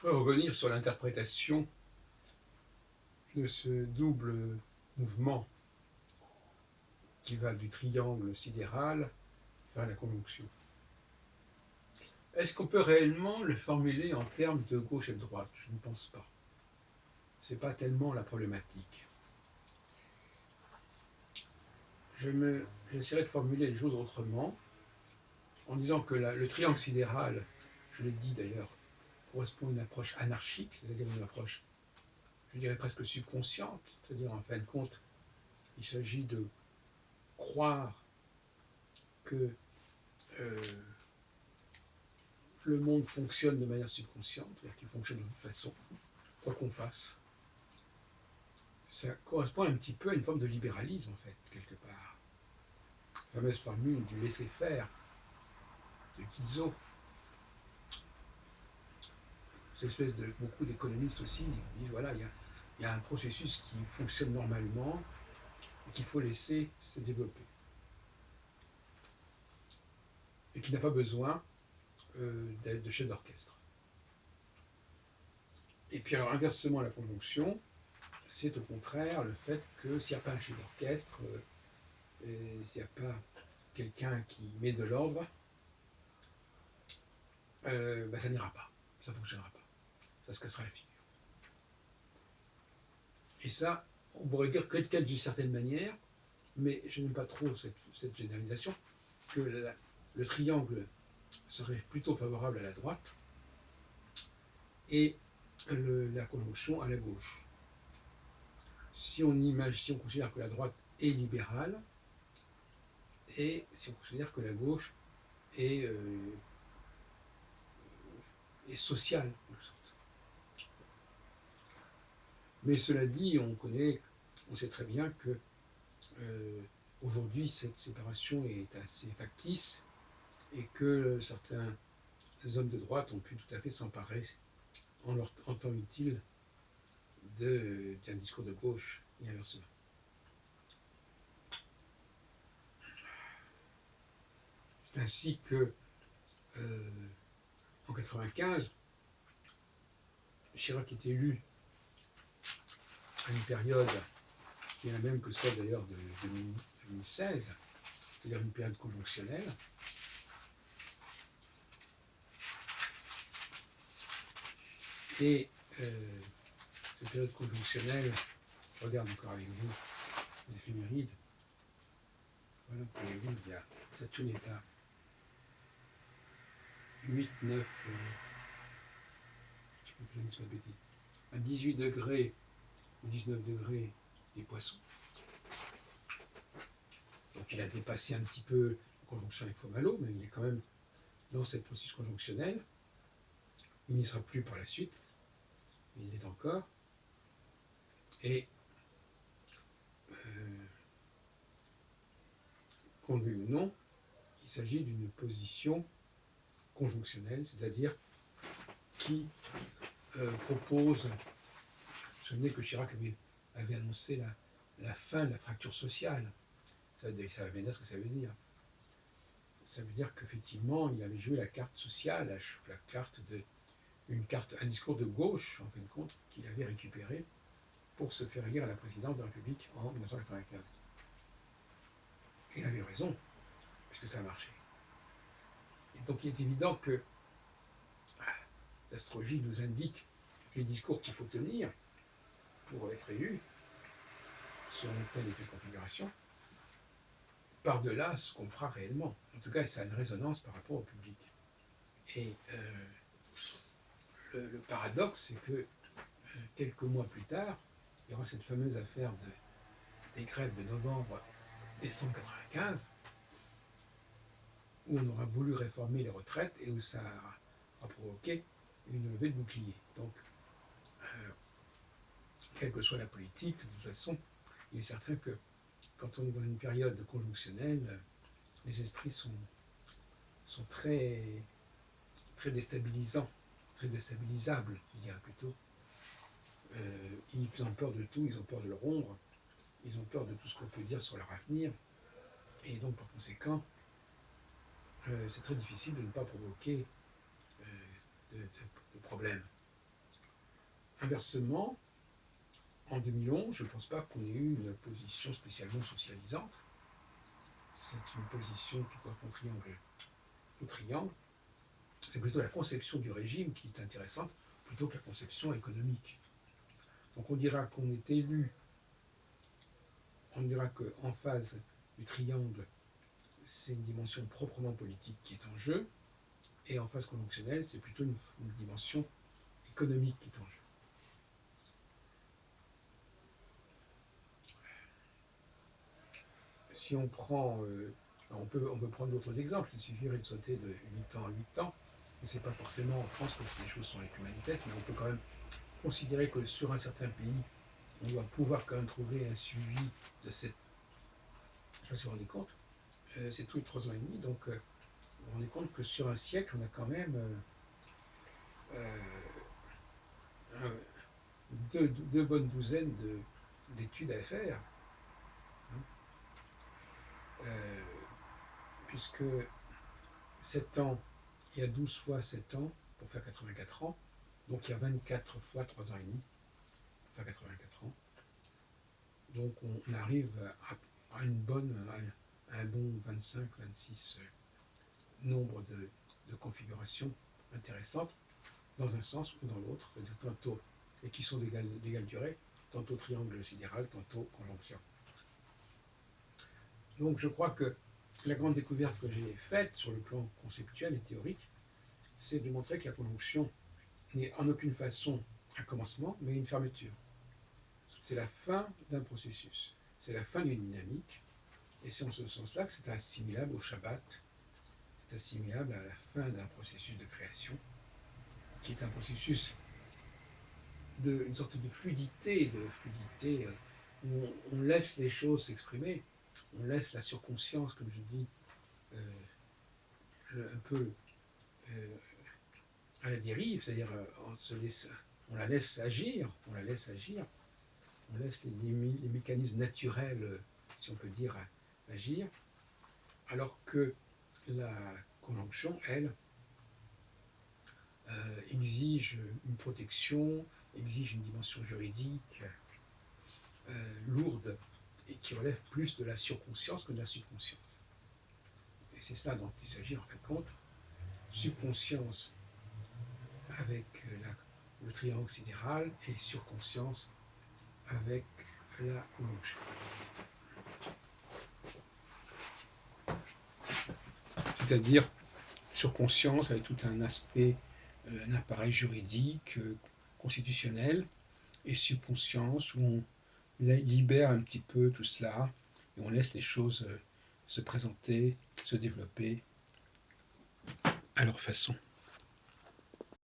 voudrais revenir sur l'interprétation de ce double mouvement qui va du triangle sidéral vers la conjonction. Est-ce qu'on peut réellement le formuler en termes de gauche et de droite? Je ne pense pas. Ce n'est pas tellement la problématique. J'essaierai de formuler les choses autrement, en disant que le triangle sidéral, je l'ai dit d'ailleurs, correspond à une approche anarchique, c'est-à-dire une approche, je dirais presque subconsciente, c'est-à-dire en fin de compte, il s'agit de croire que le monde fonctionne de manière subconsciente, c'est-à-dire qu'il fonctionne de toute façon, quoi qu'on fasse. Ça correspond un petit peu à une forme de libéralisme, en fait, quelque part. La fameuse formule du laisser-faire de Guizot. Cette espèce de beaucoup d'économistes aussi disent voilà, il y a un processus qui fonctionne normalement et qu'il faut laisser se développer. Et qui n'a pas besoin de chef d'orchestre. Et puis alors inversement la conjonction, c'est au contraire le fait que s'il n'y a pas un chef d'orchestre, s'il n'y a pas quelqu'un qui met de l'ordre, ça n'ira pas, ça ne fonctionnera pas, ça se cassera la figure. Et ça, on pourrait dire que d'une certaine manière, mais je n'aime pas trop cette généralisation, que le triangle serait plutôt favorable à la droite et la conjonction à la gauche. Si on considère que la droite est libérale, et si on considère que la gauche est sociale, en quelque sorte. Mais cela dit, on sait très bien que aujourd'hui cette séparation est assez factice et que certains hommes de droite ont pu tout à fait s'emparer en temps utile d'un discours de gauche et inversement. C'est ainsi que en 1995, Chirac est élu à une période qui est la même que celle d'ailleurs de 2016, c'est-à-dire une période conjonctionnelle. Et cette période conjonctionnelle, je regarde encore avec vous les éphémérides. Voilà, pour les vous, il y a Saturne est à 8, 9, je ne dis pas de bêtises, à 18 degrés ou 19 degrés des poissons. Donc il a dépassé un petit peu la conjonction avec Fomalo, mais il est quand même dans cette processus conjonctionnel. Il n'y sera plus par la suite, mais il l'est encore. Et qu'on le veuille ou non, il s'agit d'une position conjonctionnelle, c'est-à-dire qui propose, vous vous souvenez que Chirac avait annoncé la fin de la fracture sociale. Ça veut bien dire ce que ça veut dire. Ça veut dire qu'effectivement, il avait joué la carte sociale, la carte un discours de gauche, en fin de compte, qu'il avait récupéré pour se faire élire à la présidence de la République en 1995. Et il avait raison, puisque ça a marché. Et donc il est évident que l'astrologie nous indique les discours qu'il faut tenir pour être élu, selon telle et telle configuration, par-delà ce qu'on fera réellement. En tout cas, ça a une résonance par rapport au public. Et le paradoxe, c'est que quelques mois plus tard, il y aura cette fameuse affaire des grèves de novembre 1995, où on aura voulu réformer les retraites et où ça a provoqué une levée de bouclier. Donc, quelle que soit la politique, de toute façon, il est certain que quand on est dans une période conjonctionnelle, les esprits sont très, très déstabilisants, très déstabilisables, je dirais plutôt. Ils ont peur de tout, ils ont peur de leur ombre, ils ont peur de tout ce qu'on peut dire sur leur avenir, et donc par conséquent, c'est très difficile de ne pas provoquer de problèmes. inversement, en 2011, je ne pense pas qu'on ait eu une position spécialement socialisante. C'est une position qui correspond au triangle. C'est plutôt la conception du régime qui est intéressante, plutôt que la conception économique. Donc on dira qu'on est élu, on dira qu'en phase du triangle, c'est une dimension proprement politique qui est en jeu, et en phase conjonctionnelle, c'est plutôt une dimension économique qui est en jeu. Si on prend, on peut prendre d'autres exemples, il suffirait de sauter de 8 ans à 8 ans, et ce n'est pas forcément en France que les choses sont les plus manifestes, mais on peut quand même considérer que sur un certain pays, on doit pouvoir quand même trouver un suivi de cette... Je ne sais pas si vous vous rendez compte, c'est tous les 3 ans et demi, donc vous vous rendez compte que sur un siècle, on a quand même deux bonnes douzaines d'études à faire, hein, puisque 7 ans, il y a 12 fois 7 ans pour faire 84 ans, donc il y a 24 fois 3 ans et demi pour faire 84 ans. Donc on arrive à un bon 25, 26 nombre de configurations intéressantes, dans un sens ou dans l'autre, c'est-à-dire tantôt, et qui sont d'égale durée, tantôt triangle sidéral, tantôt conjonction. Donc je crois que la grande découverte que j'ai faite sur le plan conceptuel et théorique, c'est de montrer que la conjonction n'est en aucune façon un commencement, mais une fermeture. C'est la fin d'un processus, c'est la fin d'une dynamique, et c'est en ce sens-là que c'est assimilable au Shabbat, c'est assimilable à la fin d'un processus de création, qui est un processus d'une sorte de fluidité où on laisse les choses s'exprimer, on laisse la surconscience, comme je dis, un peu à la dérive, c'est-à-dire on la laisse agir, on laisse les mécanismes naturels, si on peut dire, agir, alors que la conjonction, elle, exige une protection, exige une dimension juridique lourde et qui relève plus de la surconscience que de la subconscience. Et c'est ça dont il s'agit en fin de compte. Subconscience avec le triangle sidéral et surconscience avec la conjonction. C'est-à-dire surconscience avec tout un aspect, un appareil juridique, constitutionnel, et subconscience où on libère un petit peu tout cela et on laisse les choses se présenter, se développer à leur façon.